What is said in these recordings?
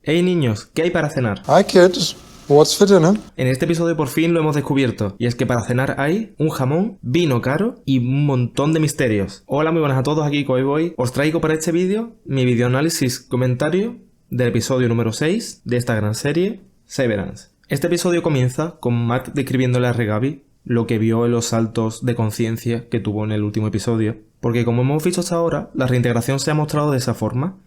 Hey niños, ¿qué hay para cenar? Hi kids, what's for dinner? En este episodio por fin lo hemos descubierto, y es que para cenar hay un jamón, vino caro y un montón de misterios. Hola, muy buenas a todos, aquí Coyboy. Os traigo para este vídeo mi videoanálisis comentario del episodio número 6 de esta gran serie, Severance. Este episodio comienza con Mark describiéndole a Regabi lo que vio en los saltos de conciencia que tuvo en el último episodio, porque como hemos visto hasta ahora, la reintegración se ha mostrado de esa forma,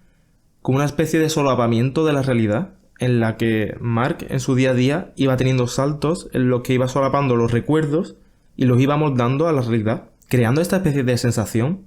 como una especie de solapamiento de la realidad, en la que Mark en su día a día iba teniendo saltos en los que iba solapando los recuerdos y los iba moldando a la realidad, creando esta especie de sensación,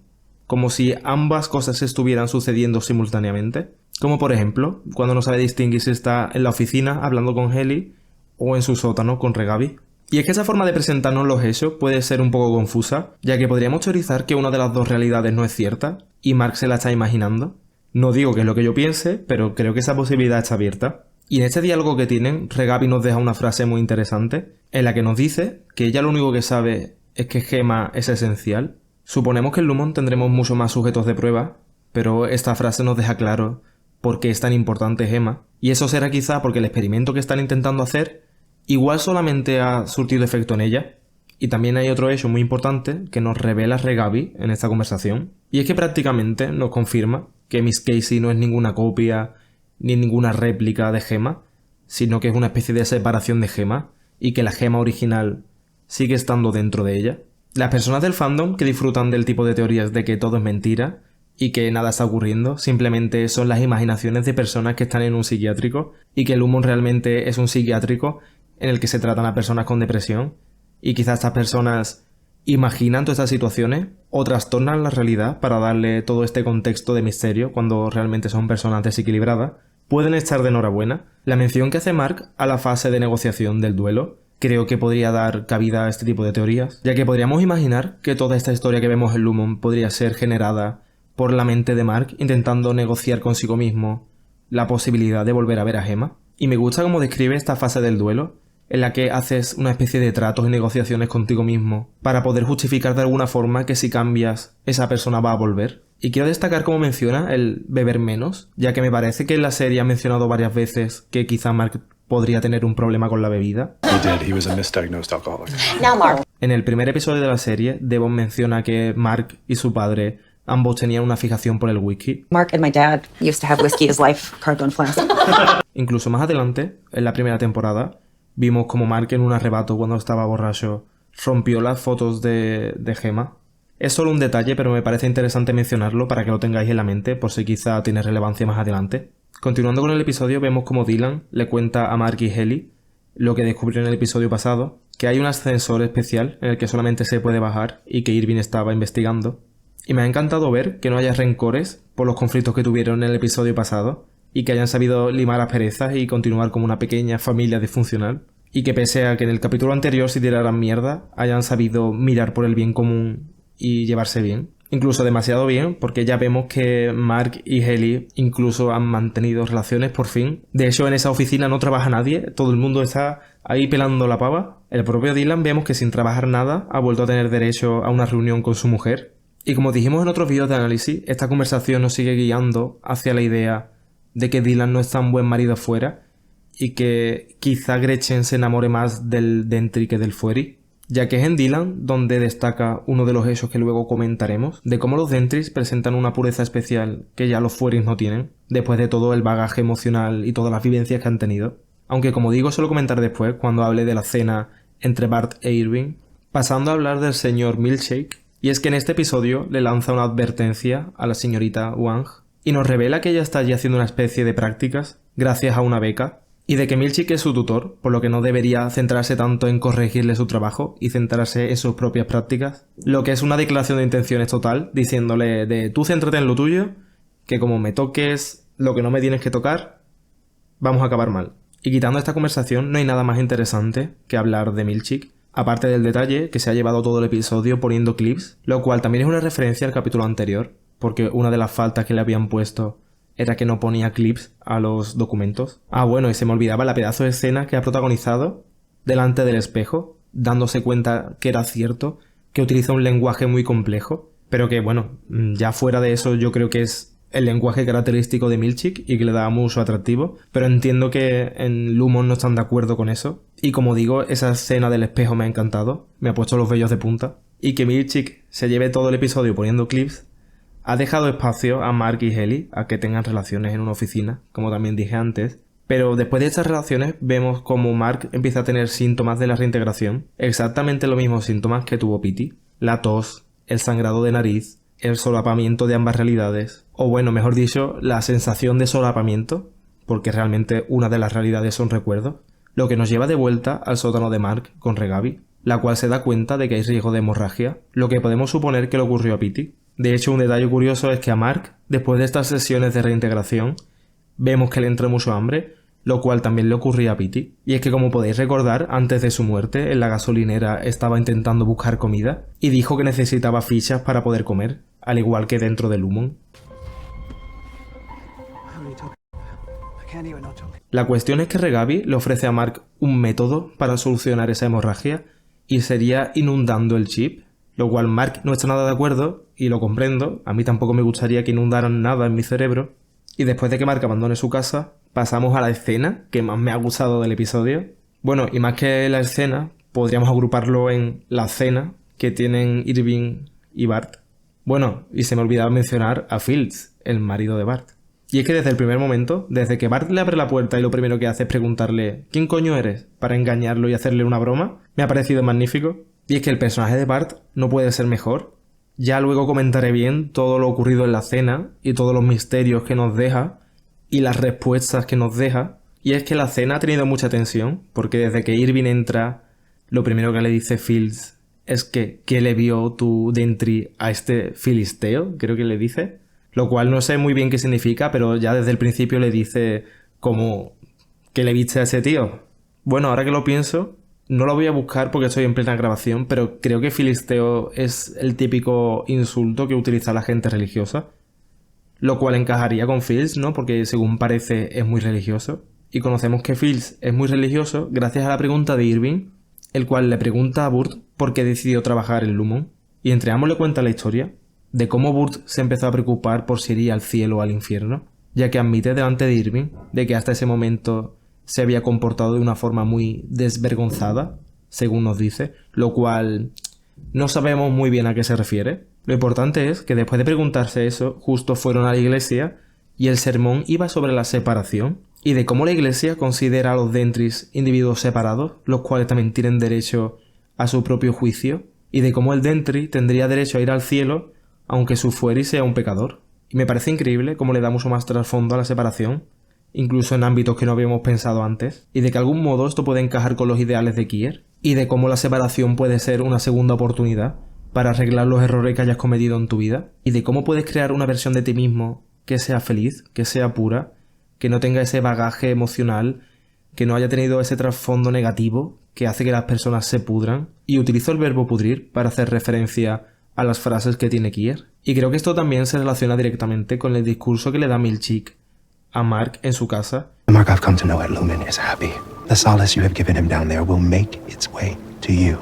como si ambas cosas estuvieran sucediendo simultáneamente, como por ejemplo, cuando no sabe distinguir si está en la oficina hablando con Ellie o en su sótano con Regabi. Y es que esa forma de presentarnos los hechos puede ser un poco confusa, ya que podríamos teorizar que una de las dos realidades no es cierta y Mark se la está imaginando. No digo que es lo que yo piense, pero creo que esa posibilidad está abierta. Y en este diálogo que tienen, Regabi nos deja una frase muy interesante, en la que nos dice que ella lo único que sabe es que Gemma es esencial. Suponemos que en Lumon tendremos muchos más sujetos de prueba, pero esta frase nos deja claro por qué es tan importante Gemma. Y eso será quizá porque el experimento que están intentando hacer igual solamente ha surtido efecto en ella. Y también hay otro hecho muy importante que nos revela Regabi en esta conversación, y es que prácticamente nos confirma que Miss Casey no es ninguna copia ni ninguna réplica de Gemma, sino que es una especie de separación de Gemma y que la Gemma original sigue estando dentro de ella. Las personas del fandom que disfrutan del tipo de teorías de que todo es mentira y que nada está ocurriendo, simplemente son las imaginaciones de personas que están en un psiquiátrico y que el Lumon realmente es un psiquiátrico en el que se tratan a personas con depresión, y quizás estas personas imaginan todas estas situaciones o trastornan la realidad para darle todo este contexto de misterio cuando realmente son personas desequilibradas, pueden estar de enhorabuena. La mención que hace Mark a la fase de negociación del duelo creo que podría dar cabida a este tipo de teorías, ya que podríamos imaginar que toda esta historia que vemos en Lumon podría ser generada por la mente de Mark intentando negociar consigo mismo la posibilidad de volver a ver a Gemma. Y me gusta cómo describe esta fase del duelo, en la que haces una especie de tratos y negociaciones contigo mismo para poder justificar de alguna forma que si cambias, esa persona va a volver. Y quiero destacar cómo menciona el beber menos, ya que me parece que en la serie ha mencionado varias veces que quizá Mark podría tener un problema con la bebida. En el primer episodio de la serie, Devon menciona que Mark y su padre ambos tenían una fijación por el whisky. Mark and my dad used to have whiskey as life, cargo and flask. Incluso más adelante, en la primera temporada, vimos como Mark en un arrebato cuando estaba borracho rompió las fotos de Gemma. Es solo un detalle, pero me parece interesante mencionarlo para que lo tengáis en la mente por si quizá tiene relevancia más adelante. Continuando con el episodio, vemos como Dylan le cuenta a Mark y Ellie lo que descubrió en el episodio pasado, que hay un ascensor especial en el que solamente se puede bajar y que Irving estaba investigando. Y me ha encantado ver que no haya rencores por los conflictos que tuvieron en el episodio pasado, y que hayan sabido limar asperezas y continuar como una pequeña familia disfuncional, y que pese a que en el capítulo anterior se tiraran mierda, hayan sabido mirar por el bien común y llevarse bien. Incluso demasiado bien, porque ya vemos que Mark y Ellie incluso han mantenido relaciones por fin. De hecho, en esa oficina no trabaja nadie, todo el mundo está ahí pelando la pava. El propio Dylan vemos que sin trabajar nada ha vuelto a tener derecho a una reunión con su mujer. Y como dijimos en otros vídeos de análisis, esta conversación nos sigue guiando hacia la idea de que Dylan no es tan buen marido afuera y que quizá Gretchen se enamore más del Dentry que del Fury, ya que es en Dylan donde destaca uno de los hechos que luego comentaremos, de cómo los Dentrys presentan una pureza especial que ya los Furys no tienen, después de todo el bagaje emocional y todas las vivencias que han tenido. Aunque como digo, suelo comentar después cuando hable de la cena entre Bart e Irving. Pasando a hablar del señor Milkshake, y es que en este episodio le lanza una advertencia a la señorita Wang y nos revela que ella está allí haciendo una especie de prácticas gracias a una beca, y de que Milkshake es su tutor, por lo que no debería centrarse tanto en corregirle su trabajo y centrarse en sus propias prácticas, lo que es una declaración de intenciones total, diciéndole de tú céntrate en lo tuyo, que como me toques lo que no me tienes que tocar, vamos a acabar mal. Y quitando esta conversación no hay nada más interesante que hablar de Milkshake, aparte del detalle que se ha llevado todo el episodio poniendo clips, lo cual también es una referencia al capítulo anterior, porque una de las faltas que le habían puesto era que no ponía clips a los documentos. Ah, bueno, y se me olvidaba la pedazo de escena que ha protagonizado delante del espejo, dándose cuenta que era cierto, que utiliza un lenguaje muy complejo, pero que, bueno, ya fuera de eso yo creo que es el lenguaje característico de Milchick y que le da mucho atractivo, pero entiendo que en Lumon no están de acuerdo con eso. Y como digo, esa escena del espejo me ha encantado, me ha puesto los vellos de punta. Y que Milchick se lleve todo el episodio poniendo clips ha dejado espacio a Mark y Ellie a que tengan relaciones en una oficina, como también dije antes. Pero después de estas relaciones vemos como Mark empieza a tener síntomas de la reintegración, exactamente los mismos síntomas que tuvo Petey: la tos, el sangrado de nariz, el solapamiento de ambas realidades, o bueno, mejor dicho, la sensación de solapamiento, porque realmente una de las realidades son recuerdos, lo que nos lleva de vuelta al sótano de Mark con Regabi, la cual se da cuenta de que hay riesgo de hemorragia, lo que podemos suponer que le ocurrió a Petey. De hecho, un detalle curioso es que a Mark, después de estas sesiones de reintegración, vemos que le entra mucho hambre, lo cual también le ocurría a Petey. Y es que, como podéis recordar, antes de su muerte, en la gasolinera estaba intentando buscar comida y dijo que necesitaba fichas para poder comer, al igual que dentro de Lumon. La cuestión es que Regabi le ofrece a Mark un método para solucionar esa hemorragia y sería inundando el chip, lo cual Mark no está nada de acuerdo y lo comprendo. A mí tampoco me gustaría que inundaran nada en mi cerebro. Y después de que Mark abandone su casa, pasamos a la escena que más me ha gustado del episodio. Bueno, y más que la escena, podríamos agruparlo en la cena que tienen Irving y Bart. Bueno, y se me olvidaba mencionar a Fields, el marido de Bart. Y es que desde el primer momento, desde que Bart le abre la puerta y lo primero que hace es preguntarle ¿quién coño eres?, para engañarlo y hacerle una broma, me ha parecido magnífico. Y es que el personaje de Bart no puede ser mejor. Ya luego comentaré bien todo lo ocurrido en la cena y todos los misterios que nos deja y las respuestas que nos deja. Y es que la cena ha tenido mucha tensión, porque desde que Irving entra, lo primero que le dice Fields es que ¿qué le vio tu Dentry a este filisteo?, creo que le dice. Lo cual no sé muy bien qué significa, pero ya desde el principio le dice como ¿qué le viste a ese tío? Bueno, ahora que lo pienso, no lo voy a buscar porque estoy en plena grabación, pero creo que filisteo es el típico insulto que utiliza la gente religiosa, lo cual encajaría con Fields, ¿no? Porque según parece es muy religioso. Y conocemos que Fields es muy religioso gracias a la pregunta de Irving, el cual le pregunta a Burt por qué decidió trabajar en Lumon. Y entre ambos le cuenta la historia de cómo Burt se empezó a preocupar por si iría al cielo o al infierno, ya que admite delante de Irving de que hasta ese momento se había comportado de una forma muy desvergonzada, según nos dice, lo cual no sabemos muy bien a qué se refiere. Lo importante es que después de preguntarse eso, justo fueron a la iglesia y el sermón iba sobre la separación y de cómo la iglesia considera a los Dentrys individuos separados, los cuales también tienen derecho a su propio juicio, y de cómo el Dentry tendría derecho a ir al cielo aunque su fueri sea un pecador. Y me parece increíble cómo le da mucho más trasfondo a la separación, incluso en ámbitos que no habíamos pensado antes, y de que de algún modo esto puede encajar con los ideales de Kier, y de cómo la separación puede ser una segunda oportunidad para arreglar los errores que hayas cometido en tu vida, y de cómo puedes crear una versión de ti mismo que sea feliz, que sea pura, que no tenga ese bagaje emocional, que no haya tenido ese trasfondo negativo que hace que las personas se pudran. Y utilizo el verbo pudrir para hacer referencia a las frases que tiene Kier. Y creo que esto también se relaciona directamente con el discurso que le da Milchick a Mark en su casa. The Mark I've come to know at Lumen is happy. The solace you have given him down there will make its way to you.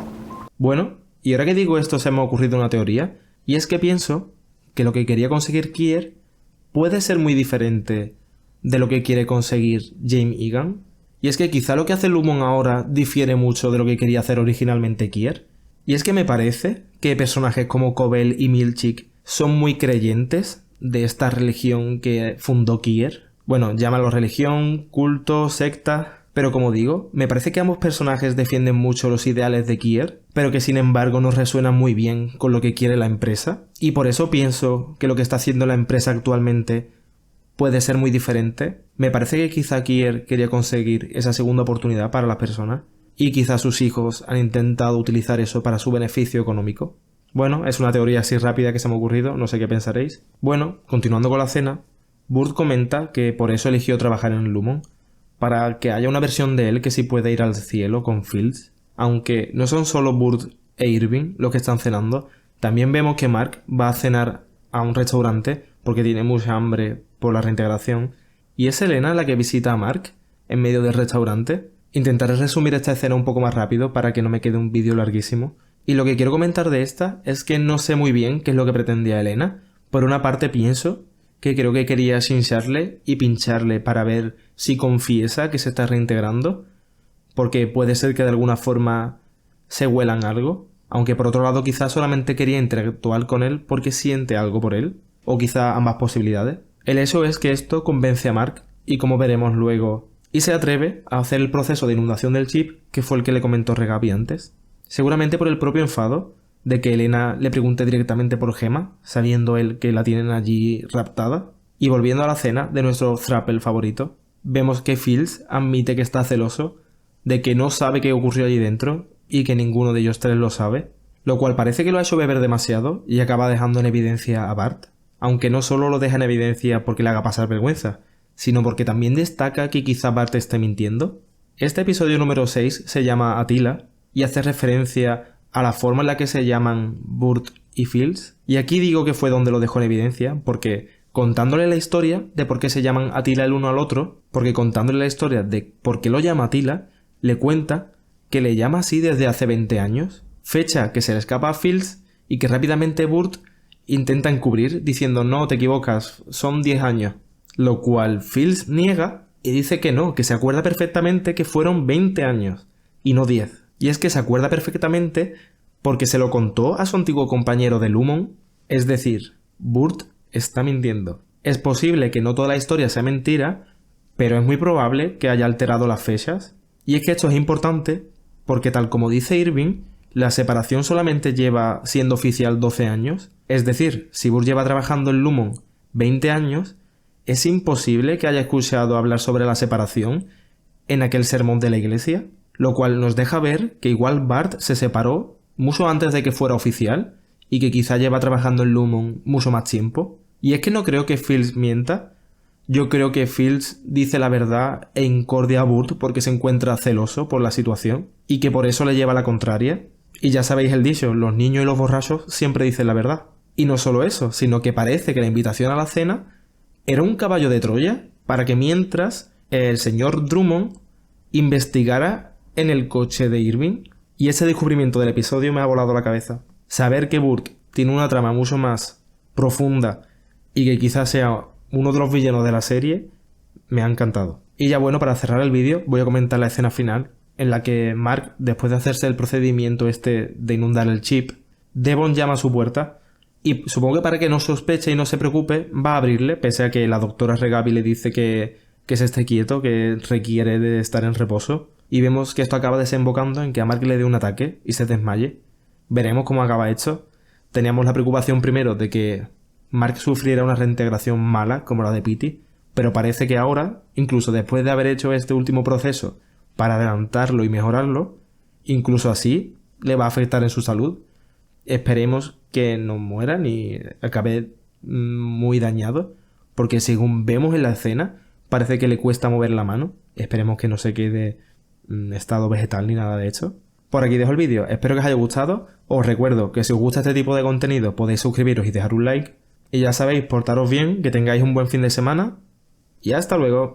Bueno, y ahora que digo esto se me ha ocurrido una teoría, y es que pienso que lo que quería conseguir Kier puede ser muy diferente de lo que quiere conseguir James Egan. Y es que quizá lo que hace Lumon ahora difiere mucho de lo que quería hacer originalmente Kier. Y es que me parece que personajes como Cobell y Milchick son muy creyentes de esta religión que fundó Kier. Bueno, llámalo religión, culto, secta, pero como digo, me parece que ambos personajes defienden mucho los ideales de Kier, pero que sin embargo no resuenan muy bien con lo que quiere la empresa. Y por eso pienso que lo que está haciendo la empresa actualmente puede ser muy diferente. Me parece que quizá Kier quería conseguir esa segunda oportunidad para las personas, y quizá sus hijos han intentado utilizar eso para su beneficio económico. Bueno, es una teoría así rápida que se me ha ocurrido, no sé qué pensaréis. Bueno, continuando con la cena, Burt comenta que por eso eligió trabajar en Lumon, para que haya una versión de él que sí puede ir al cielo con Fields. Aunque no son solo Burt e Irving los que están cenando, también vemos que Mark va a cenar a un restaurante porque tiene mucha hambre por la reintegración, y es Elena la que visita a Mark en medio del restaurante. Intentaré resumir esta escena un poco más rápido para que no me quede un vídeo larguísimo. Y lo que quiero comentar de esta es que no sé muy bien qué es lo que pretendía Elena. Por una parte pienso que creo que quería chincharle y pincharle para ver si confiesa que se está reintegrando, porque puede ser que de alguna forma se huelan algo, aunque por otro lado quizás solamente quería interactuar con él porque siente algo por él, o quizá ambas posibilidades. El hecho es que esto convence a Mark, y como veremos luego, y se atreve a hacer el proceso de inundación del chip, que fue el que le comentó Regabi antes. Seguramente por el propio enfado de que Elena le pregunte directamente por Gemma, sabiendo él que la tienen allí raptada. Y volviendo a la cena de nuestro Thruple favorito, vemos que Fields admite que está celoso, de que no sabe qué ocurrió allí dentro y que ninguno de ellos tres lo sabe, lo cual parece que lo ha hecho beber demasiado y acaba dejando en evidencia a Bart, aunque no solo lo deja en evidencia porque le haga pasar vergüenza, sino porque también destaca que quizá Bart esté mintiendo. Este episodio número 6 se llama Attila y hace referencia a la forma en la que se llaman Burt y Fields, y aquí digo que fue donde lo dejó en evidencia, porque contándole la historia de por qué se llaman Attila el uno al otro, porque contándole la historia de por qué lo llama Attila, le cuenta que le llama así desde hace 20 años, fecha que se le escapa a Fields y que rápidamente Burt intenta encubrir diciendo no, te equivocas, son 10 años, lo cual Fields niega y dice que no, que se acuerda perfectamente que fueron 20 años y no 10. Y es que se acuerda perfectamente porque se lo contó a su antiguo compañero de Lumon, es decir, Burt está mintiendo. Es posible que no toda la historia sea mentira, pero es muy probable que haya alterado las fechas. Y es que esto es importante porque tal como dice Irving, la separación solamente lleva siendo oficial 12 años. Es decir, si Burt lleva trabajando en Lumon 20 años, es imposible que haya escuchado hablar sobre la separación en aquel sermón de la iglesia, lo cual nos deja ver que igual Bart se separó mucho antes de que fuera oficial y que quizá lleva trabajando en Lumon mucho más tiempo. Y es que no creo que Fields mienta. Yo creo que Fields dice la verdad e incordia a Burt porque se encuentra celoso por la situación y que por eso le lleva la contraria. Y ya sabéis el dicho, los niños y los borrachos siempre dicen la verdad. Y no solo eso, sino que parece que la invitación a la cena era un caballo de Troya para que mientras el señor Drummond investigara en el coche de Irving. Y ese descubrimiento del episodio me ha volado la cabeza. Saber que Burt tiene una trama mucho más profunda y que quizás sea uno de los villanos de la serie, me ha encantado. Y ya bueno, para cerrar el vídeo voy a comentar la escena final en la que Mark, después de hacerse el procedimiento este de inundar el chip, Devon llama a su puerta y supongo que para que no sospeche y no se preocupe va a abrirle, pese a que la doctora Regabi le dice que se esté quieto, que requiere de estar en reposo. Y vemos que esto acaba desembocando en que a Mark le dé un ataque y se desmaye. Veremos cómo acaba esto. Teníamos la preocupación primero de que Mark sufriera una reintegración mala como la de Petey, pero parece que ahora, incluso después de haber hecho este último proceso para adelantarlo y mejorarlo, incluso así le va a afectar en su salud. Esperemos que no muera ni acabe muy dañado, porque según vemos en la escena parece que le cuesta mover la mano. Esperemos que no se quede estado vegetal ni nada de hecho. Por aquí dejo el vídeo, espero que os haya gustado. Os recuerdo que si os gusta este tipo de contenido podéis suscribiros y dejar un like. Y ya sabéis, portaros bien, que tengáis un buen fin de semana y hasta luego.